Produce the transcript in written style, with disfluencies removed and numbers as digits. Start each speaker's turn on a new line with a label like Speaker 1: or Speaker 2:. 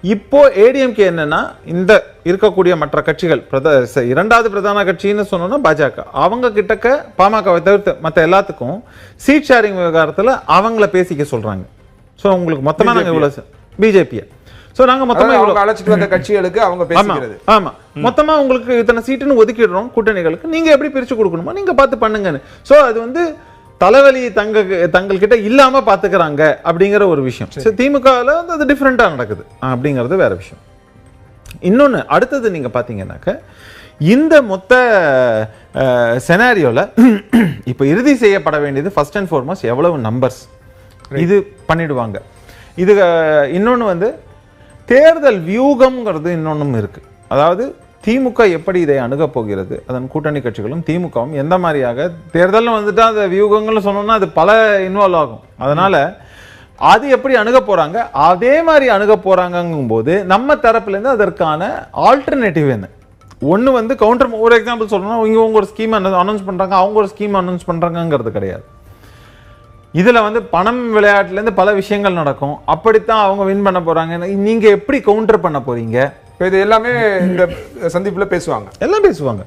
Speaker 1: இப்போ ஏடிஎம்கே என்னன்னா இந்த இருக்கக்கூடிய மற்ற கட்சிகள் இரண்டாவது பிரதான கட்சின்னு சொன்னோம்னா பாஜக, அவங்க கிட்டக்க பாமகவை தவிர்த்து மற்ற எல்லாத்துக்கும் சீட் ஷேரிங் விவகாரத்துல அவங்கள பேசிக்க சொல்றாங்க. ஸோ உங்களுக்கு மொத்தமா நாங்கள் இவ்வளவு பிஜேபியை நாங்க மொத்தமா
Speaker 2: அழைச்சிட்டு வந்த கட்சிகளுக்கு அவங்க பேசிக்கிறது.
Speaker 1: ஆமா, மொத்தமா உங்களுக்கு இத்தனை சீட்டுன்னு ஒதுக்கிடுறோம் கூட்டணிகளுக்கு, நீங்க எப்படி பிரிச்சு கொடுக்கணுமோ நீங்க பார்த்து பண்ணுங்கன்னு. சோ அது வந்து தலைவலி தங்கள்கிட்ட இல்லாம பாத்துக்கிறாங்க அப்படிங்கிற ஒரு விஷயம். திமுகவில் அது டிஃப்ரெண்டா நடக்குது அப்படிங்கிறது வேற விஷயம். இன்னொன்னு அடுத்தது நீங்க பாத்தீங்கன்னாக்க இந்த மொத்த செனாரியோல இப்ப இறுதி செய்யப்பட வேண்டியது ஃபர்ஸ்ட் அண்ட் ஃபார்மோஸ்ட் எவ்வளவு நம்பர்ஸ் இது பண்ணிடுவாங்க. இது இன்னொன்னு வந்து தேர்தல் வியூகம்ங்கிறது இன்னொன்னும் இருக்கு. அதாவது திமுக எப்படி இதை அணுக போகிறது, அதன் கூட்டணி கட்சிகளும் திமுகவும் எந்த மாதிரியாக தேர்தல் வந்துட்டா அந்த வியூகங்கள் சொன்னோம்னா அது பல இன்வால்வ் ஆகும். அதனால அது எப்படி அணுக போறாங்க, அதே மாதிரி அணுக போறாங்கும் போது நம்ம தரப்புல இருந்து அதற்கான ஆல்டர்னேட்டிவ் என்ன. ஒன்று வந்து கவுண்டர், ஒரு எக்ஸாம்பிள் சொல்லணும்னா இவங்க ஒரு ஸ்கீம் அனௌன்ஸ் பண்றாங்க, அவங்க ஒரு ஸ்கீம் அனௌன்ஸ் பண்றாங்கிறது கிடையாது. இதுல வந்து பணம் விளையாட்டுல இருந்து பல விஷயங்கள் நடக்கும். அப்படித்தான் அவங்க வின் பண்ண போறாங்க. நீங்க எப்படி கவுண்டர் பண்ண போறீங்க?
Speaker 2: இது எல்லாமே இந்த சந்திப்புல பேசுவாங்க,
Speaker 1: எல்லாம் பேசுவாங்க.